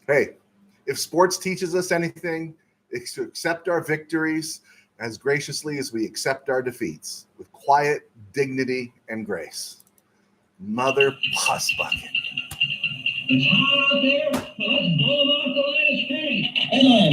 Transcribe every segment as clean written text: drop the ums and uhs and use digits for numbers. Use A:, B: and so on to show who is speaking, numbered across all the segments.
A: Hey, if sports teaches us anything, it's to accept our victories as graciously as we accept our defeats, with quiet dignity and grace. Mother Puss Bucket.
B: It's hot out there, but let's blow them off the line of scrimmage. Headline,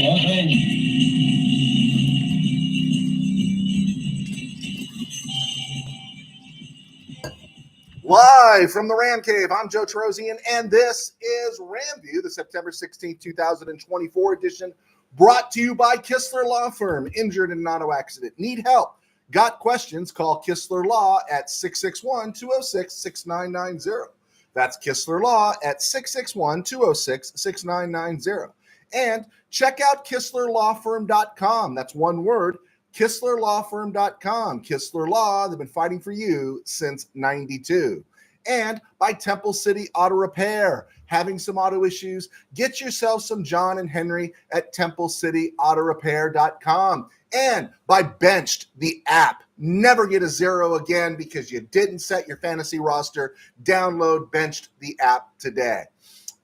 A: Live from the Ram Cave, I'm Joe Terosian, and this is RamView, the September 16th, 2024 edition, brought to you by Kistler Law Firm. Injured in an auto accident? Need help? Got questions? Call Kistler Law at 661-206-6990. That's Kistler Law at 661-206-6990. And check out KistlerLawFirm.com. That's one word. KistlerLawFirm.com. Kistler Law, they've been fighting for you since 92. And by Temple City Auto Repair. Having some auto issues? Get yourself some John and Henry at TempleCityAutoRepair.com. And by Benched, the app. Never get a zero again because you didn't set your fantasy roster. Download Benched, the app today.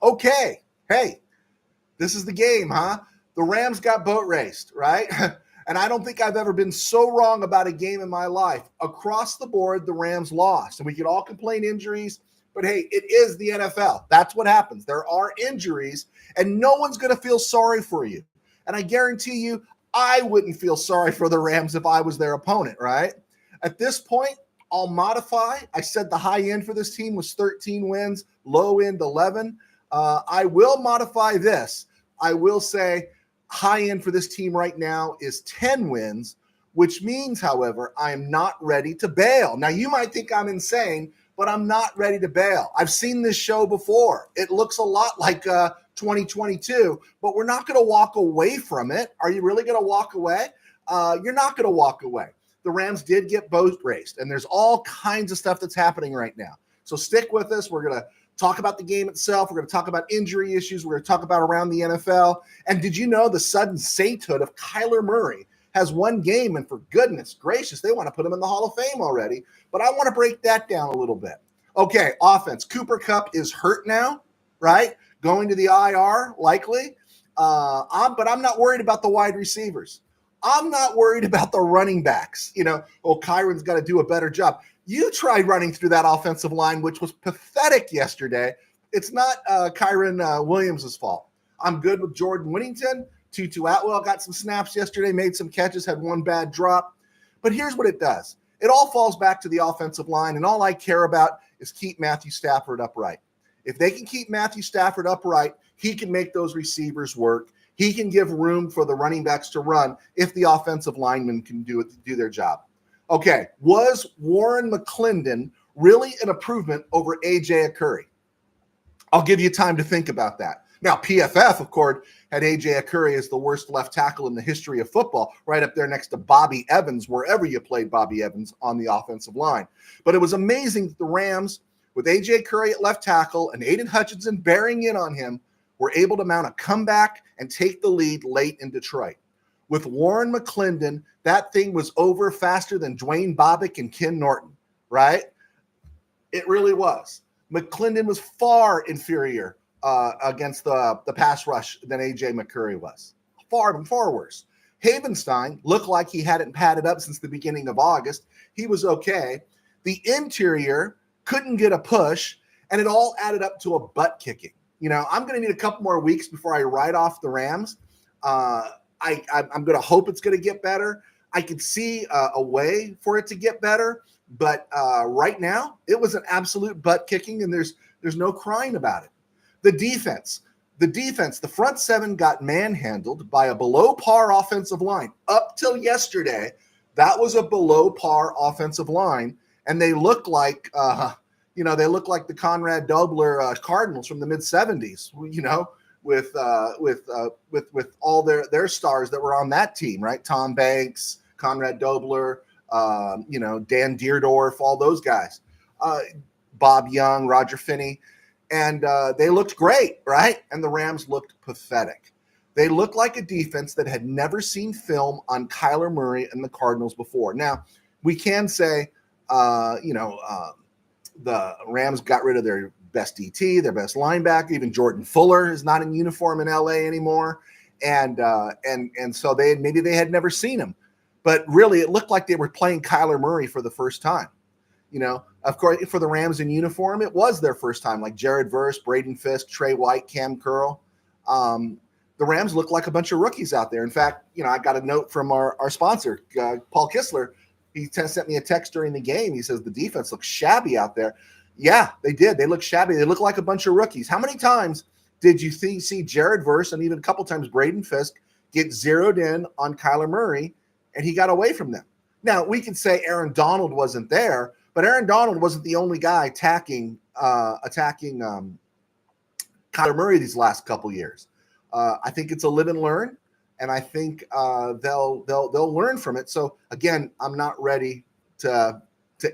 A: Okay, hey, this is the game, huh? The Rams got boat raced, right? And I don't think I've ever been so wrong about a game in my life. Across the board, the Rams lost. And we could all complain injuries, but hey, it is the NFL. That's what happens. There are injuries, and no one's going to feel sorry for you. And I guarantee you, I wouldn't feel sorry for the Rams if I was their opponent, right? At this point, I'll modify. I said the high end for this team was 13 wins, low end 11. I will modify this. I will say, high end for this team right now is 10 wins, which means, however, I am not ready to bail. Now, you might think I'm insane, but I'm not ready to bail. I've seen this show before. It looks a lot like 2022, but we're not going to walk away from it. Are you really going to walk away? You're not going to walk away. The Rams did get boat raced, and there's all kinds of stuff that's happening right now. So stick with us. We're going to talk about the game itself. We're going to talk about injury issues. We're going to talk about around the NFL. And did you know the sudden sainthood of Kyler Murray has one game, and for goodness gracious, they want to put him in the Hall of Fame already. But I want to break that down a little bit. Okay, offense. Cooper Kupp is hurt now, right? Going to the IR, likely. But I'm not worried about the wide receivers. I'm not worried about the running backs. Kyron's got to do a better job. You tried running through that offensive line, which was pathetic yesterday. It's not Kyron Williams' fault. I'm good with Jordan Whittington. Tutu Atwell got some snaps yesterday, made some catches, had one bad drop. But here's what it does. It all falls back to the offensive line, and all I care about is keep Matthew Stafford upright. If they can keep Matthew Stafford upright, he can make those receivers work. He can give room for the running backs to run if the offensive linemen can do their job. Okay, was Warren McClendon really an improvement over A.J. Curry? I'll give you time to think about that. Now, PFF, of course, had A.J. Curry as the worst left tackle in the history of football, right up there next to Bobby Evans, wherever you played Bobby Evans on the offensive line. But it was amazing that the Rams, with A.J. Curry at left tackle and Aiden Hutchinson bearing in on him, were able to mount a comeback and take the lead late in Detroit. With Warren McClendon, that thing was over faster than Dwayne Bobbick and Ken Norton, right? It really was. McClendon was far inferior against the pass rush than A.J. McCurry was. Far worse. Havenstein looked like he hadn't padded up since the beginning of August. He was okay. The interior couldn't get a push, and it all added up to a butt kicking. I'm going to need a couple more weeks before I write off the Rams. I'm going to hope it's going to get better. I could see a way for it to get better, but right now it was an absolute butt kicking, and there's no crying about it. The defense, the front seven got manhandled by a below par offensive line. Up till yesterday, that was a below par offensive line, and they look like the Conrad Dobler Cardinals from the mid '70s. With all their stars that were on that team, right? Tom Banks, Conrad Dobler, Dan Deerdorf, all those guys, Bob Young, Roger Finney, and they looked great, right? And the Rams looked pathetic. They looked like a defense that had never seen film on Kyler Murray and the Cardinals before. Now, we can say, the Rams got rid of their best DT, their best linebacker. Even Jordan Fuller is not in uniform in LA anymore. And so maybe they had never seen him. But really, it looked like they were playing Kyler Murray for the first time. Of course, for the Rams in uniform, it was their first time, like Jared Verse, Braden Fisk, Trey White, Cam Curl. The Rams look like a bunch of rookies out there. In fact, I got a note from our sponsor, Paul Kistler. He sent me a text during the game. He says the defense looks shabby out there. Yeah, they did. They look shabby. They look like a bunch of rookies. How many times did you see Jared Verse and even a couple times Braden Fisk get zeroed in on Kyler Murray, and he got away from them? Now, we can say Aaron Donald wasn't there, but Aaron Donald wasn't the only guy attacking Kyler Murray these last couple years. I think it's a live and learn, and I think they'll learn from it. So again, I'm not ready to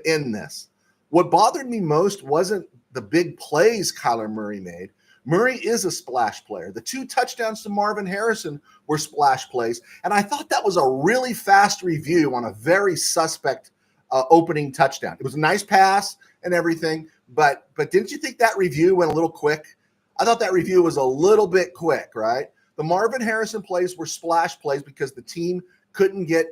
A: end this. What bothered me most wasn't the big plays Kyler Murray made. Murray is a splash player. The 2 touchdowns to Marvin Harrison were splash plays, and I thought that was a really fast review on a very suspect opening touchdown. It was a nice pass and everything, but didn't you think that review went a little quick? I thought that review was a little bit quick, right? The Marvin Harrison plays were splash plays because the team couldn't get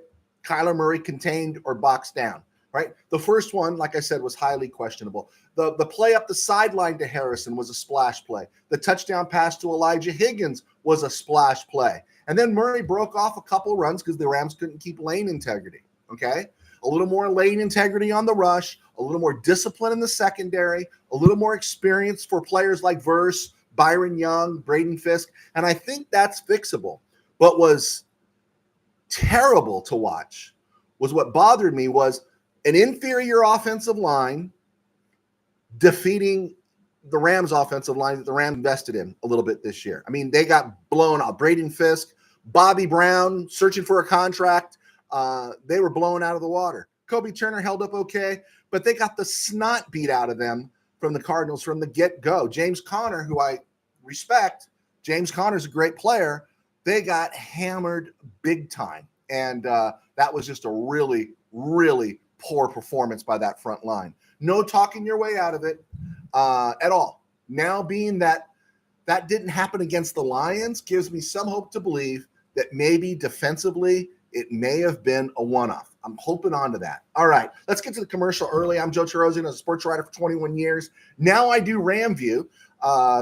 A: Kyler Murray contained or boxed down, right? The first one, like I said, was highly questionable. The play up the sideline to Harrison was a splash play. The touchdown pass to Elijah Higgins was a splash play. And then Murray broke off a couple runs because the Rams couldn't keep lane integrity, okay? A little more lane integrity on the rush, a little more discipline in the secondary, a little more experience for players like Verse, Byron Young, Braden Fisk, and I think that's fixable. What was terrible to watch was what bothered me was an inferior offensive line defeating the Rams offensive line that the Rams invested in a little bit this year. I mean, they got blown out. Braden Fisk, Bobby Brown searching for a contract. They were blown out of the water. Kobe Turner held up okay, but they got the snot beat out of them from the Cardinals from the get-go. James Conner, who I respect, James Conner's a great player. They got hammered big time, and that was just a really, really poor performance by that front line. No talking your way out of it at all. Now, being that didn't happen against the Lions gives me some hope to believe that maybe defensively it may have been a one-off. I'm hoping on to that. All right, let's get to the commercial early. I'm Joe Chirozzi, a sports writer for 21 years. Now I do RamView,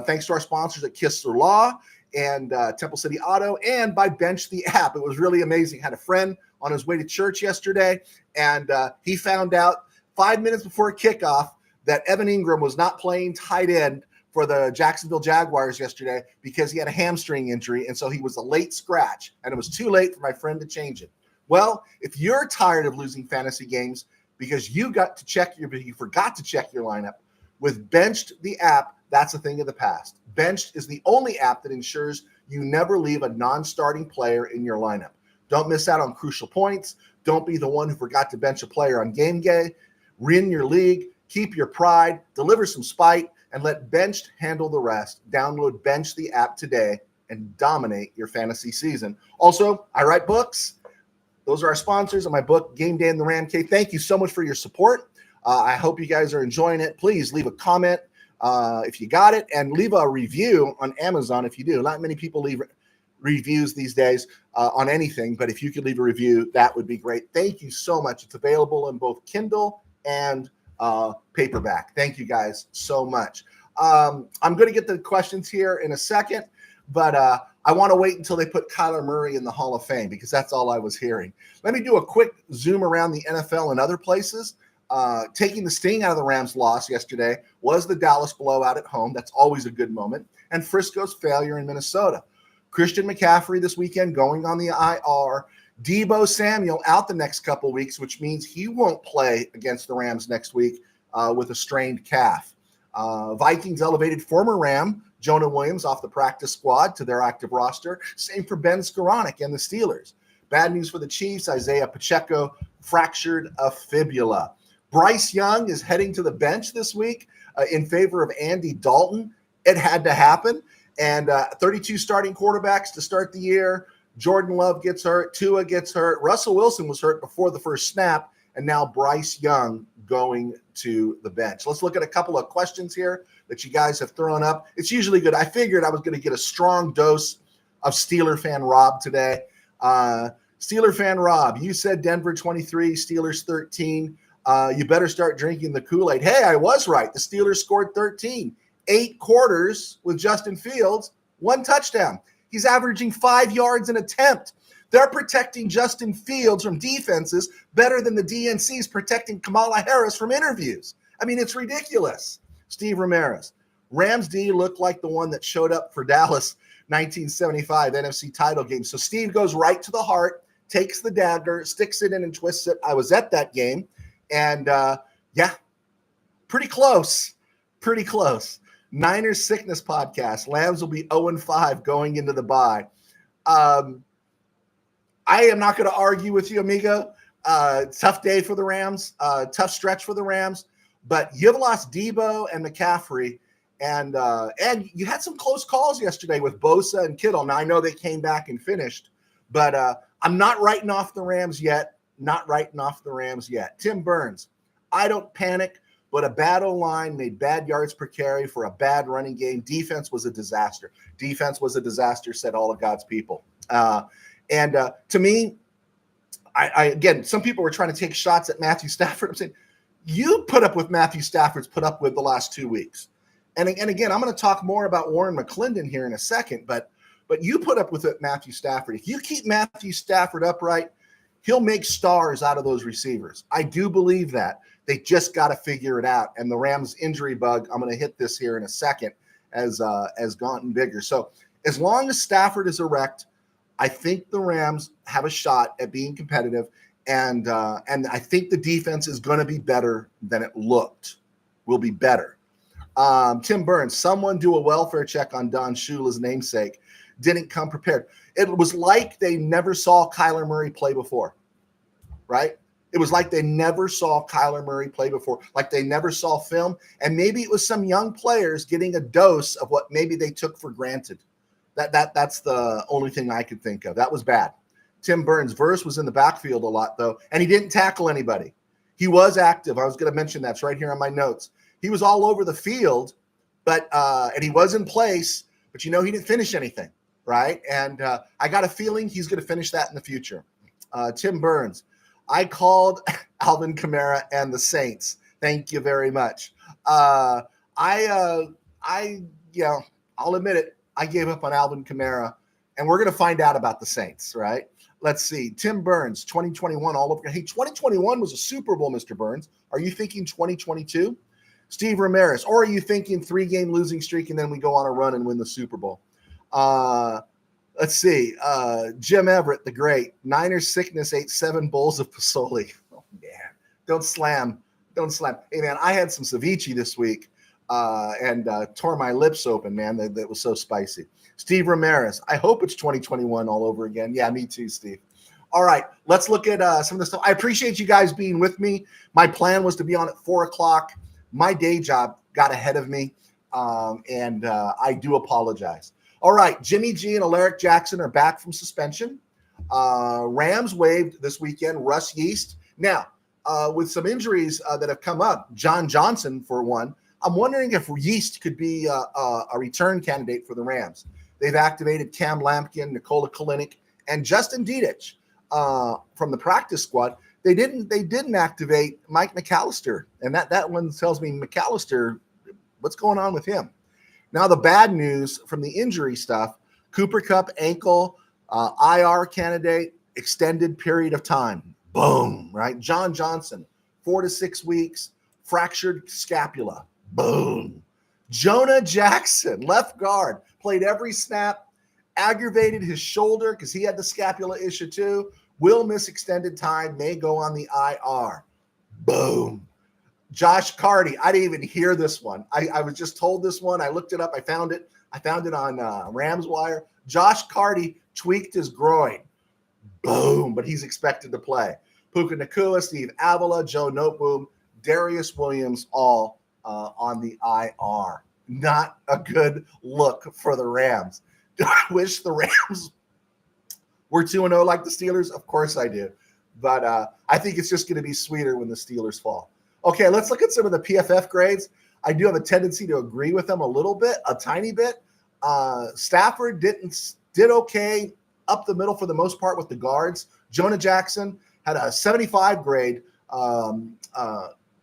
A: thanks to our sponsors at Kistler Law and Temple City Auto, and by Bench the app. It was really amazing. I had a friend on his way to church yesterday, and he found out 5 minutes before kickoff that Evan Ingram was not playing tight end for the Jacksonville Jaguars yesterday because he had a hamstring injury, and so he was a late scratch, and it was too late for my friend to change it. Well, if you're tired of losing fantasy games because you forgot to check your lineup, with Benched the app, that's a thing of the past. Benched is the only app that ensures you never leave a non-starting player in your lineup. Don't miss out on crucial points. Don't be the one who forgot to bench a player on game day. Win your league. Keep your pride. Deliver some spite. And let Benched handle the rest. Download Bench the app today and dominate your fantasy season. Also, I write books. Those are our sponsors of my book, Game Day in the Ram Cave. Thank you so much for your support. I hope you guys are enjoying it. Please leave a comment if you got it, and leave a review on Amazon if you do. Not many people leave reviews these days on anything, but if you could leave a review, that would be great. Thank you so much. It's available in both Kindle and paperback. Thank you guys so much. I'm going to get the questions here in a second, but I want to wait until they put Kyler Murray in the Hall of Fame because that's all I was hearing. Let me do a quick zoom around the NFL and other places. Taking the sting out of the Rams' loss yesterday was the Dallas blowout at home. That's always a good moment. And Frisco's failure in Minnesota. Christian McCaffrey this weekend going on the IR. Deebo Samuel out the next couple weeks, which means he won't play against the Rams next week with a strained calf. Vikings elevated former Ram Jonah Williams off the practice squad to their active roster. Same for Ben Skoranek and the Steelers. Bad news for the Chiefs. Isaiah Pacheco fractured a fibula. Bryce Young is heading to the bench this week in favor of Andy Dalton. It had to happen. And 32 starting quarterbacks to start the year. Jordan Love gets hurt. Tua gets hurt. Russell Wilson was hurt before the first snap. And now Bryce Young going to the bench. Let's look at a couple of questions here that you guys have thrown up. It's usually good. I figured I was going to get a strong dose of Steeler fan Rob today. Steeler fan Rob, you said Denver 23, Steelers 13. You better start drinking the Kool-Aid. Hey, I was right. The Steelers scored 13. 8 quarters with Justin Fields, 1 touchdown. He's averaging 5 yards an attempt. They're protecting Justin Fields from defenses better than the DNC's protecting Kamala Harris from interviews. I mean, it's ridiculous. Steve Ramirez. Rams D looked like the one that showed up for Dallas 1975 NFC title game. So Steve goes right to the heart, takes the dagger, sticks it in and twists it. I was at that game. And, pretty close. Pretty close. Niners Sickness Podcast. Lambs will be 0-5 going into the bye. I am not going to argue with you, amigo. Tough day for the Rams, tough stretch for the Rams, but you've lost Debo and McCaffrey, and you had some close calls yesterday with Bosa and Kittle. Now, I know they came back and finished, but I'm not writing off the Rams yet. Tim Burns, I don't panic, but a bad O-line made bad yards per carry for a bad running game. Defense was a disaster, said all of God's people. And to me, I again, some people were trying to take shots at Matthew Stafford. I'm saying, you put up with Matthew Stafford's put up with the last 2 weeks. And again, I'm going to talk more about Warren McClendon here in a second, but you put up with it, Matthew Stafford. If you keep Matthew Stafford upright, he'll make stars out of those receivers. I do believe that. They just got to figure it out. And the Rams injury bug, I'm going to hit this here in a second, has gotten bigger. So as long as Stafford is erect, I think the Rams have a shot at being competitive, and I think the defense is going to be better than it looked. Will be better. Tim Burns, someone do a welfare check on Don Shula's namesake. Didn't come prepared. It was like they never saw Kyler Murray play before, right? It was like they never saw Kyler Murray play before, like they never saw film, and maybe it was some young players getting a dose of what maybe they took for granted. That's the only thing I could think of. That was bad. Tim Burns, Verse was in the backfield a lot, though, and he didn't tackle anybody. He was active. I was going to mention that's right here on my notes. He was all over the field, but and he was in place, but he didn't finish anything, right? And I got a feeling he's going to finish that in the future. Tim Burns, I called Alvin Kamara and the Saints. Thank you very much. I'll admit it. I gave up on Alvin Kamara, and we're going to find out about the Saints, right? Let's see. Tim Burns, 2021 all over. Hey, 2021 was a Super Bowl, Mr. Burns. Are you thinking 2022? Steve Ramirez, or are you thinking 3-game losing streak and then we go on a run and win the Super Bowl? Let's see. Jim Everett, the great. Niners Sickness ate 7 bowls of Pasoli. Oh, man. Don't slam. Hey, man, I had some ceviche this week. And tore my lips open, man. That was so spicy. Steve Ramirez, I hope it's 2021 all over again. Yeah, me too, Steve. All right, let's look at some of the stuff. I appreciate you guys being with me. My plan was to be on at 4 o'clock. My day job got ahead of me, and I do apologize. All right, Jimmy G and Alaric Jackson are back from suspension. Rams waived this weekend Russ Yeast. Now, with some injuries that have come up, John Johnson, for one, I'm wondering if Yeast could be a return candidate for the Rams. They've activated Cam Lampkin, Nikola Kalinick, and Justin Dedich from the practice squad. They didn't activate Mike McAllister, and that one tells me McAllister, what's going on with him? Now the bad news from the injury stuff: Cooper Kupp ankle, IR candidate, extended period of time. Boom, right? John Johnson, 4 to 6 weeks, fractured scapula. Boom. Jonah Jackson, left guard, played every snap, aggravated his shoulder because he had the scapula issue too. Will miss extended time, may go on the IR. Boom. Josh Carty, I didn't even hear this one. I was just told this one. I looked it up. I found it on Rams Wire. Josh Carty tweaked his groin. Boom. But he's expected to play. Puka Nacua, Steve Avila, Joe Noteboom, Darius Williams, all on the IR. Not a good look for the Rams. Do I wish the Rams were 2-0 like the Steelers? Of course I do. But I think it's just going to be sweeter when the Steelers fall. Okay, let's look at some of the PFF grades. I do have a tendency to agree with them a little bit, a tiny bit. Stafford did okay up the middle for the most part with the guards. Jonah Jackson had a 75 grade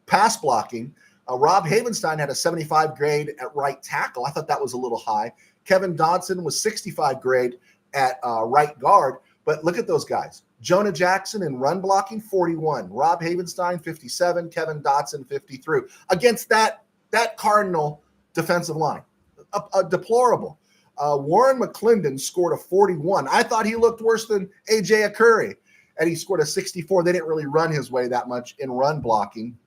A: pass blocking. Rob Havenstein had a 75 grade at right tackle. I thought that was a little high. Kevin Dodson was 65 grade at right guard. But look at those guys. Jonah Jackson in run blocking, 41. Rob Havenstein, 57. Kevin Dodson, 53. Against that Cardinal defensive line. Deplorable. Warren McClendon scored a 41. I thought he looked worse than A.J. Akuri, and he scored a 64. They didn't really run his way that much in run blocking.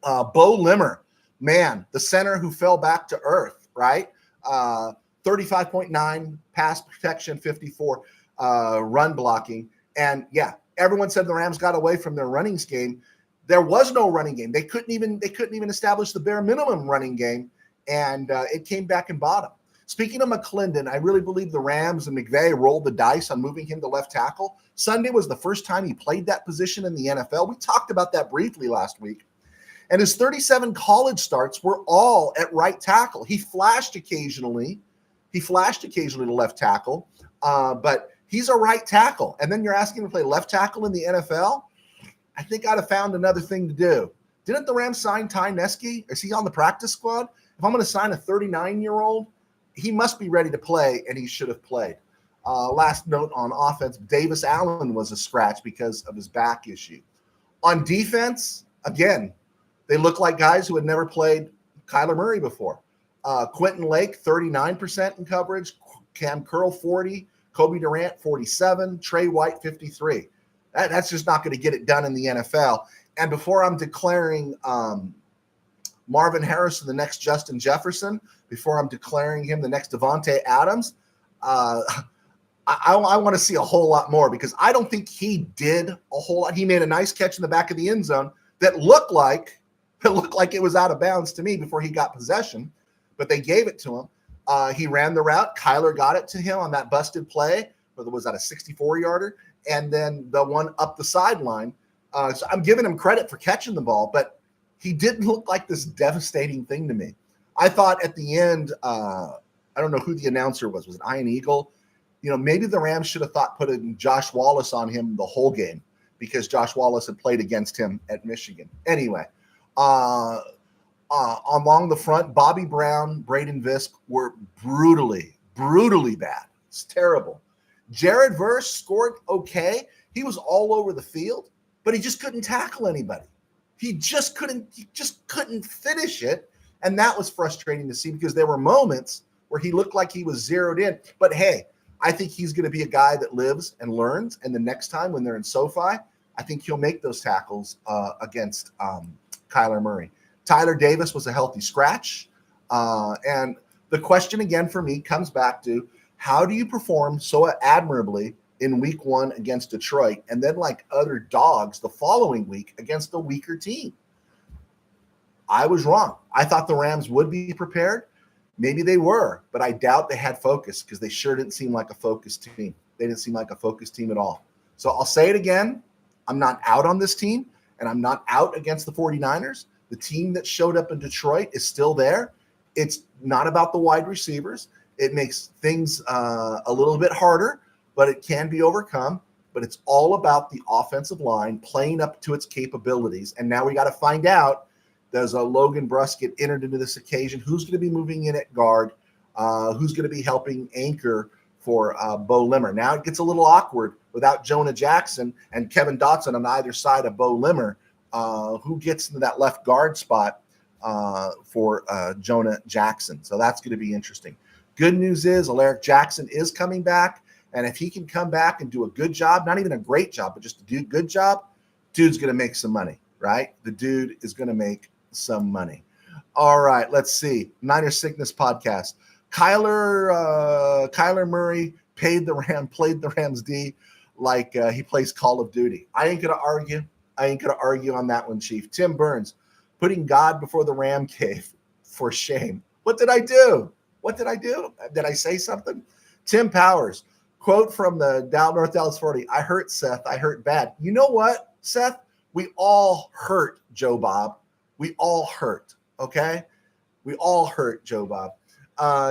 A: Bo Limmer, man, the center who fell back to earth, right? 35.9 pass protection, 54 run blocking. And yeah, everyone said the Rams got away from their running game. There was no running game. They couldn't even establish the bare minimum running game, and it came back and bought them. Speaking of McClendon, I really believe the Rams and McVay rolled the dice on moving him to left tackle. Sunday was the first time he played that position in the NFL. We talked about that briefly last week. And his 37 college starts were all at right tackle. He flashed occasionally to left tackle, but he's a right tackle. And then you're asking him to play left tackle in the NFL? I think I'd have found another thing to do. Didn't the Rams sign Ty Neske? Is he on the practice squad? If I'm going to sign a 39-year-old, he must be ready to play, and he should have played. Last note on offense, Davis Allen was a scratch because of his back issue. On defense, again, they look like guys who had never played Kyler Murray before. Quentin Lake, 39% in coverage. Cam Curl, 40. Kobe Durant, 47. Trey White, 53. That's just not going to get it done in the NFL. And before I'm declaring Marvin Harrison the next Justin Jefferson, before I'm declaring him the next Devontae Adams, I want to see a whole lot more, because I don't think he did a whole lot. He made a nice catch in the back of the end zone that looked like it was out of bounds to me before he got possession, but they gave it to him. He ran the route. Kyler got it to him on that busted play. Whether was that a 64-yarder? And then the one up the sideline. So I'm giving him credit for catching the ball, but he didn't look like this devastating thing to me. I thought at the end, I don't know who the announcer was. Was it Ian Eagle? Maybe the Rams should have putting Josh Wallace on him the whole game, because Josh Wallace had played against him at Michigan. Anyway, along the front, Bobby Brown, Braden Visk were brutally bad. It's terrible. Jared Verse scored okay. He was all over the field, but he just couldn't tackle anybody. He just couldn't finish it. And that was frustrating to see, because there were moments where he looked like he was zeroed in. But hey, I think he's going to be a guy that lives and learns. And the next time when they're in SoFi, I think he'll make those tackles against Kyler Murray. Tyler Davis was a healthy scratch. And the question again for me comes back to, how do you perform so admirably in week 1 against Detroit, and then like other dogs the following week against a weaker team? I was wrong. I thought the Rams would be prepared. Maybe they were, but I doubt they had focus, because they sure didn't seem like a focused team. They didn't seem like a focused team at all. So I'll say it again. I'm not out on this team, and I'm not out against the 49ers. The team that showed up in Detroit is still there. It's not about the wide receivers. It makes things a little bit harder, but it can be overcome. But it's all about the offensive line playing up to its capabilities. And now we got to find out, does Logan Bruss get entered into this occasion? Who's going to be moving in at guard? Who's going to be helping anchor for Bo Limmer? Now it gets a little awkward without Jonah Jackson and Kevin Dotson on either side of Bo Limmer. Who gets into that left guard spot for Jonah Jackson? So that's going to be interesting. Good news is Alaric Jackson is coming back. And if he can come back and do a good job, not even a great job, but just a good job, dude's going to make some money, right? The dude is going to make some money. All right, let's see. Niner Sickness Podcast. Kyler Murray played the Rams D like he plays Call of Duty. I ain't going to argue on that one, Chief. Tim Burns, putting God before the Ram cave, for shame. What did I do? Did I say something? Tim Powers, quote from the North Dallas 40. I hurt, Seth. I hurt bad. You know what, Seth? We all hurt, Joe Bob. We all hurt, okay? We all hurt, Joe Bob.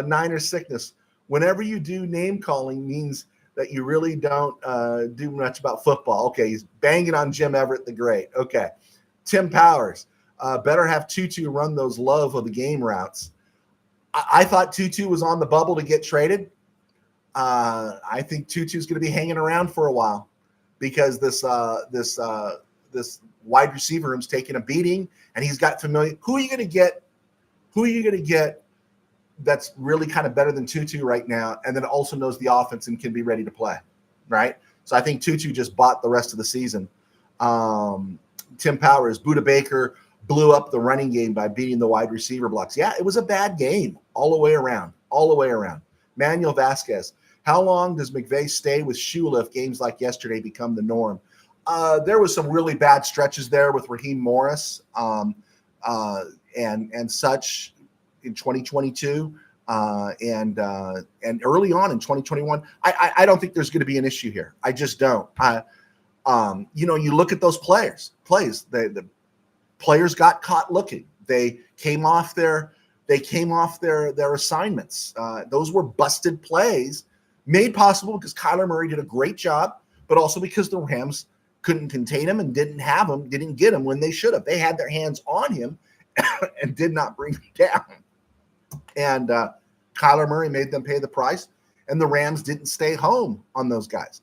A: Niner sickness. Whenever you do name calling means that you really don't do much about football. Okay, he's banging on Jim Everett the Great. Okay. Tim Powers. Better have Tutu run those love of the game routes. I thought Tutu was on the bubble to get traded. I think Tutu's going to be hanging around for a while because this wide receiver room's taking a beating, and he's got familiar. Who are you going to get? Who are you going to get that's really kind of better than Tutu right now, and then also knows the offense and can be ready to play, right? So I think Tutu just bought the rest of the season. Tim Powers, Buda Baker blew up the running game by beating the wide receiver blocks. Yeah, it was a bad game all the way around. Manuel Vasquez. How long does McVay stay with Shula if games like yesterday become the norm? There was some really bad stretches there with Raheem Morris and such in 2022 and early on in 2021. I don't think there's going to be an issue here. I just don't. You look at those plays. The players got caught looking. They came off their assignments. Those were busted plays made possible because Kyler Murray did a great job, but also because the Rams couldn't contain him and didn't get him when they should have. They had their hands on him and did not bring him down. And Kyler Murray made them pay the price, and the Rams didn't stay home on those guys.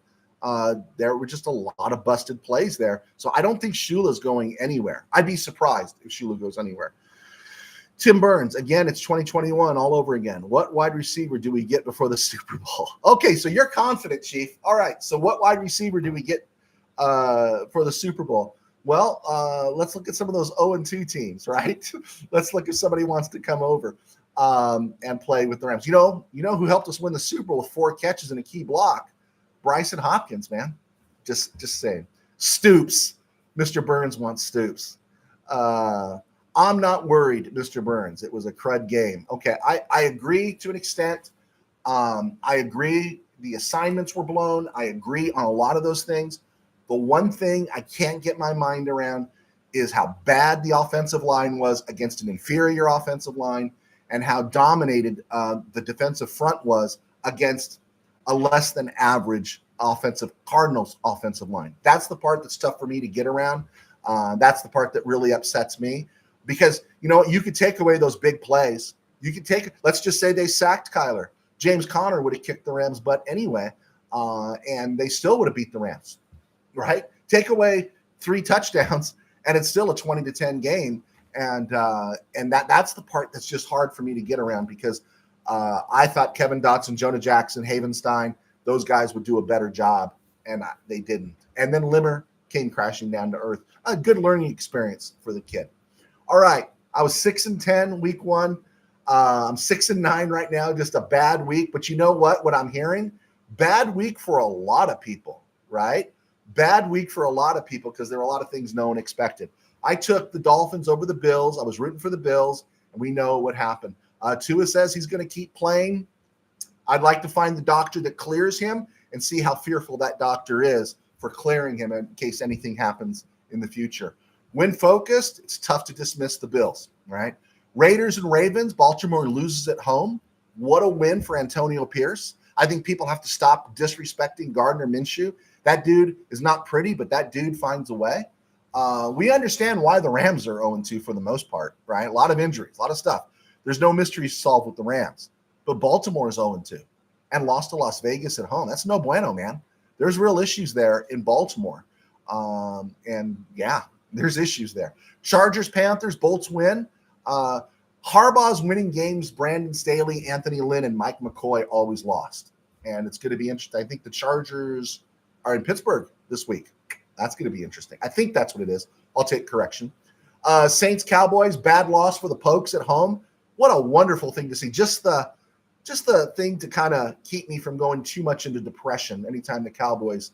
A: There were just a lot of busted plays there. So I don't think Shula's going anywhere. I'd be surprised if Shula goes anywhere. Tim Burns, again, it's 2021 all over again. What wide receiver do we get before the Super Bowl? Okay, so you're confident, Chief. All right, so what wide receiver do we get for the Super Bowl? Well, let's look at some of those 0-2 teams, right? Let's look if somebody wants to come over and play with the Rams. You know who helped us win the Super Bowl with 4 catches and a key block? Bryson Hopkins, man. Just saying. Stoops. Mr. Burns wants Stoops. I'm not worried, Mr. Burns. It was a crud game. Okay, I agree to an extent. I agree the assignments were blown. I agree on a lot of those things. The one thing I can't get my mind around is how bad the offensive line was against an inferior offensive line and how dominated the defensive front was against a less than average Cardinals offensive line. That's the part that's tough for me to get around. That's the part that really upsets me because, you could take away those big plays. Let's just say they sacked Kyler. James Conner would have kicked the Rams' butt anyway, and they still would have beat the Rams, right? Take away 3 touchdowns, and it's still a 20-10 game. And that's the part that's just hard for me to get around because I thought Kevin Dotson, Jonah Jackson, Havenstein, those guys would do a better job, and they didn't. And then Limmer came crashing down to earth. A good learning experience for the kid. All right, I was 6-10 week 1. I'm 6-9 right now, just a bad week. But you know what I'm hearing? Bad week for a lot of people, right? Bad week for a lot of people because there are a lot of things no one expected. I took the Dolphins over the Bills. I was rooting for the Bills, and we know what happened. Tua says he's going to keep playing. I'd like to find the doctor that clears him and see how fearful that doctor is for clearing him in case anything happens in the future. When focused, it's tough to dismiss the Bills, right? Raiders and Ravens, Baltimore loses at home. What a win for Antonio Pierce. I think people have to stop disrespecting Gardner Minshew. That dude is not pretty, but that dude finds a way. We understand why the Rams are 0-2 for the most part, right? A lot of injuries, a lot of stuff. There's no mysteries solved with the Rams. But Baltimore is 0-2 and lost to Las Vegas at home. That's no bueno, man. There's real issues there in Baltimore. There's issues there. Chargers, Panthers, Bolts win. Harbaugh's winning games, Brandon Staley, Anthony Lynn, and Mike McCoy always lost. And it's going to be interesting. I think the Chargers are in Pittsburgh this week. That's going to be interesting. I think that's what it is. I'll take correction. Saints, Cowboys, bad loss for the Pokes at home. What a wonderful thing to see. Just the thing to kind of keep me from going too much into depression anytime the Cowboys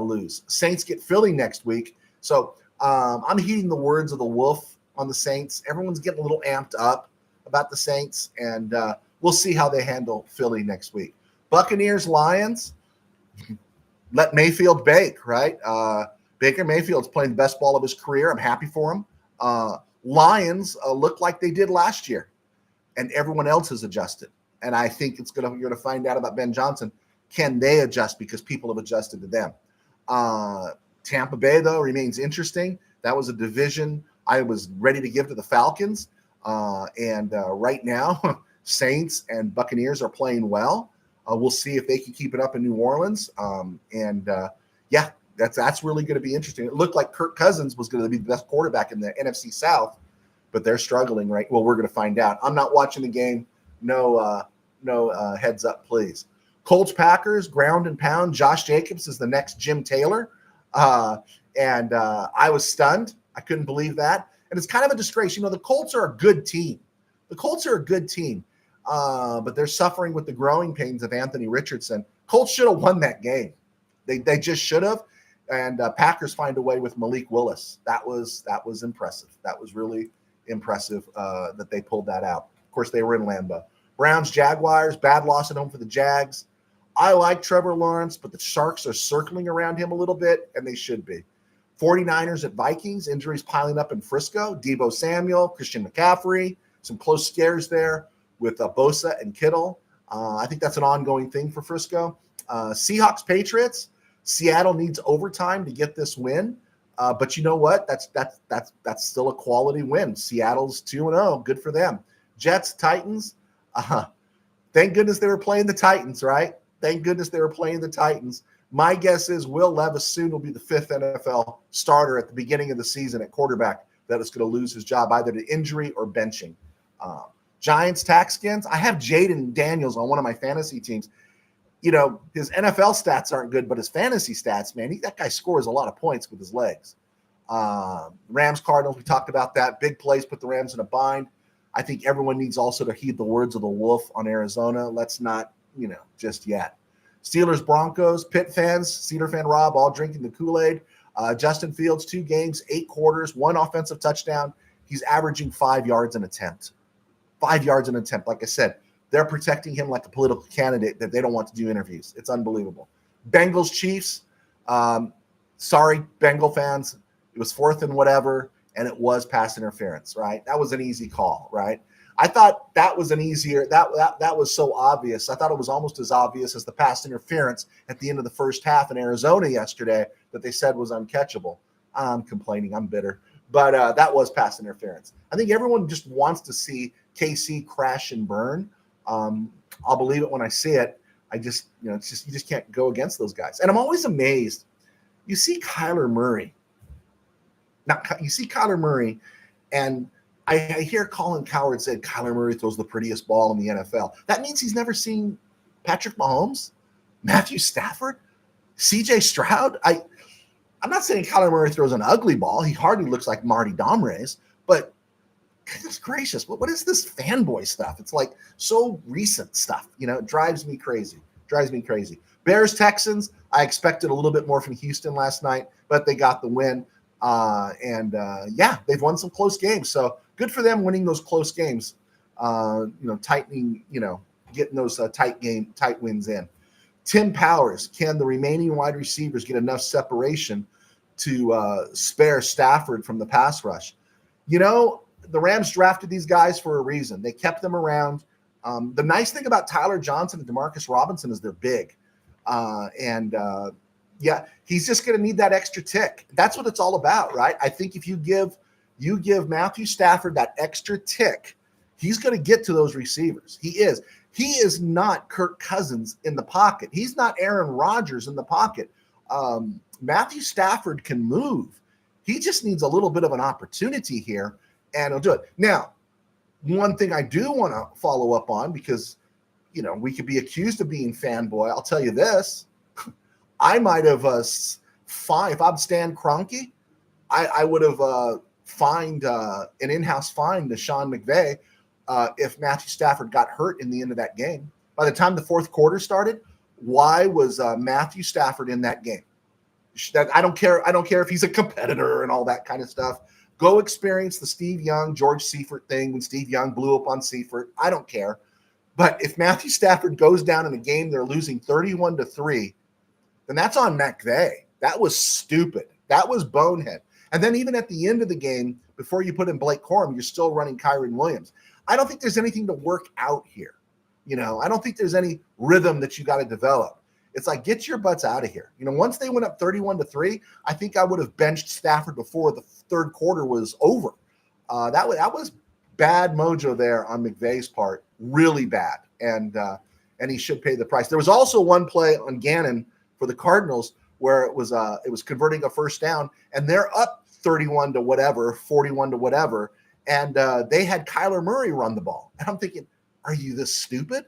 A: lose. Saints get Philly next week. So I'm heeding the words of the wolf on the Saints. Everyone's getting a little amped up about the Saints, and we'll see how they handle Philly next week. Buccaneers, Lions, let Mayfield bake, right? Baker Mayfield's playing the best ball of his career. I'm happy for him. Lions look like they did last year. and everyone else has adjusted. And I think you're going to find out about Ben Johnson. Can they adjust because people have adjusted to them? Tampa Bay, though, remains interesting. That was a division I was ready to give to the Falcons. And right now, Saints and Buccaneers are playing well. We'll see if they can keep it up in New Orleans. Yeah, that's really going to be interesting. It looked like Kirk Cousins was going to be the best quarterback in the NFC South, but they're struggling, right? Well, we're going to find out. I'm not watching the game. No heads up, please. Colts Packers, ground and pound. Josh Jacobs is the next Jim Taylor. And I was stunned. I couldn't believe that. And it's kind of a disgrace. The Colts are a good team. But they're suffering with the growing pains of Anthony Richardson. Colts should have won that game. They just should have. And Packers find a way with Malik Willis. That was impressive. That was really impressive that they pulled that out. Of course, they were in Lambeau. Browns, Jaguars, bad loss at home for the Jags. I like Trevor Lawrence, but the Sharks are circling around him a little bit, and they should be. 49ers at Vikings, injuries piling up in Frisco. Deebo Samuel, Christian McCaffrey, some close scares there with Bosa and Kittle. I think that's an ongoing thing for Frisco. Seahawks, Patriots. Seattle needs overtime to get this win. But you know what? That's still a quality win. Seattle's 2-0. Good for them. Jets, Titans. Thank goodness they were playing the Titans, right? Thank goodness they were playing the Titans. My guess is Will Levis soon will be the 5th NFL starter at the beginning of the season at quarterback that is going to lose his job either to injury or benching. Giants, Texans. I have Jaden Daniels on one of my fantasy teams. His NFL stats aren't good, but his fantasy stats, man, that guy scores a lot of points with his legs. Rams, Cardinals, we talked about that. Big plays put the Rams in a bind. I think everyone needs also to heed the words of the Wolf on Arizona. Let's not, just yet. Steelers, Broncos, Pitt fans, Cedar fan Rob, all drinking the Kool-Aid. Justin Fields, 2 games, 8 quarters, 1 offensive touchdown. He's averaging 5 yards an attempt. 5 yards an attempt. Like I said, they're protecting him like a political candidate that they don't want to do interviews. It's unbelievable. Bengals, Chiefs. Sorry, Bengal fans. It was 4th and whatever, and it was pass interference, right? That was an easy call, right? I thought that was that was so obvious. I thought it was almost as obvious as the pass interference at the end of the first half in Arizona yesterday that they said was uncatchable. I'm complaining. I'm bitter. But that was pass interference. I think everyone just wants to see KC crash and burn. I'll believe it when I see it. You just can't go against those guys. And I'm always amazed. You see Kyler Murray. Now, you see Kyler Murray, and I hear Colin Cowherd said Kyler Murray throws the prettiest ball in the NFL. That means he's never seen Patrick Mahomes, Matthew Stafford, CJ Stroud. I'm not saying Kyler Murray throws an ugly ball. He hardly looks like Marty Domres, but goodness gracious, what is this fanboy stuff? It's like so recent stuff. It drives me crazy. Bears, Texans. I expected a little bit more from Houston last night, but they got the win. They've won some close games. So good for them winning those close games, tightening, getting those tight wins in. Tim Powers, can the remaining wide receivers get enough separation to spare Stafford from the pass rush? The Rams drafted these guys for a reason. They kept them around. The nice thing about Tyler Johnson and Demarcus Robinson is they're big. He's just going to need that extra tick. That's what it's all about, right? I think if you give Matthew Stafford that extra tick, he's going to get to those receivers. He is. He is not Kirk Cousins in the pocket. He's not Aaron Rodgers in the pocket. Matthew Stafford can move. He just needs a little bit of an opportunity here, and he'll do it. Now, one thing I do want to follow up on, because, we could be accused of being fanboy. I'll tell you this. I might have, if I'm Stan Kroenke, I would have fined an in-house fine to Sean McVay if Matthew Stafford got hurt in the end of that game. By the time the 4th quarter started, why was Matthew Stafford in that game? I don't care. I don't care if he's a competitor and all that kind of stuff. Go experience the Steve Young, George Seifert thing when Steve Young blew up on Seifert. I don't care. But if Matthew Stafford goes down in a game they're losing 31-3, then that's on McVay. That was stupid. That was bonehead. And then even at the end of the game, before you put in Blake Corum, you're still running Kyron Williams. I don't think there's anything to work out here. I don't think there's any rhythm that you got to develop. It's like, get your butts out of here. Once they went up 31-3, I think I would have benched Stafford before the third quarter was over. That was bad mojo there on McVay's part, really bad, and he should pay the price. There was also one play on Gannon for the Cardinals where it was converting a first down, and they're up 31 to whatever, 41 to whatever, and they had Kyler Murray run the ball. And I'm thinking, are you this stupid?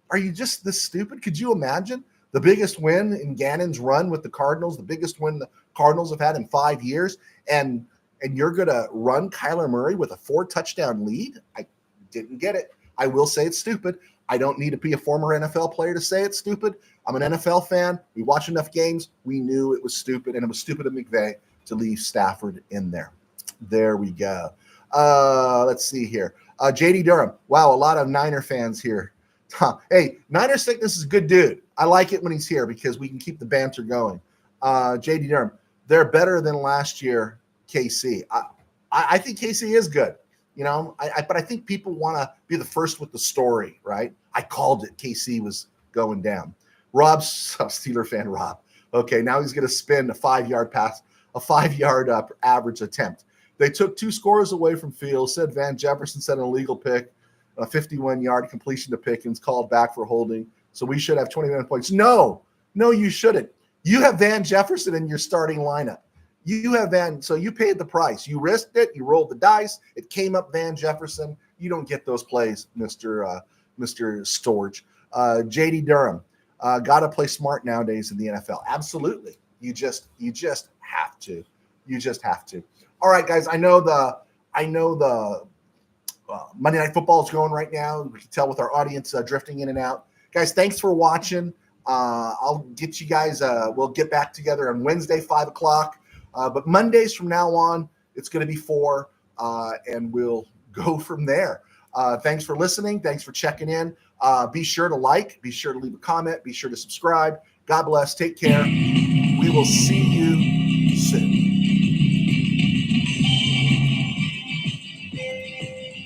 A: Are you just this stupid? Could you imagine the biggest win in Gannon's run with the Cardinals, the biggest win the Cardinals have had in 5 years, and you're going to run Kyler Murray with a 4-touchdown lead? I didn't get it. I will say it's stupid. I don't need to be a former NFL player to say it's stupid. I'm an NFL fan. We watch enough games. We knew it was stupid, and it was stupid of McVay to leave Stafford in there. There we go. Let's see here. JD Durham. Wow, a lot of Niner fans here. Hey, Niner Sickness is a good dude. I like it when he's here because we can keep the banter going. JD Durham. They're better than last year, KC. I think KC is good. But I think people want to be the first with the story, right? I called it. KC was going down. Rob's Steeler fan, Rob. Okay, now he's going to spin a 5-yard pass, a 5-yard average attempt. They took 2 scores away from Fields, said Van Jefferson set an illegal pick, a 51-yard completion to Pickens, called back for holding. So we should have 29 points. No, you shouldn't. You have Van Jefferson in your starting lineup. You have so you paid the price. You risked it. You rolled the dice. It came up Van Jefferson. You don't get those plays, Mr. Storage. JD Durham, got to play smart nowadays in the NFL. Absolutely. You just have to. You just have to. All right, guys. I know the Monday Night Football is going right now. We can tell with our audience drifting in and out. Guys, thanks for watching. I'll get you guys. We'll get back together on Wednesday, 5:00. But Mondays from now on, it's going to be 4, and we'll go from there. Thanks for listening. Thanks for checking in. Be sure to like. Be sure to leave a comment. Be sure to subscribe. God bless. Take care. We will see you soon.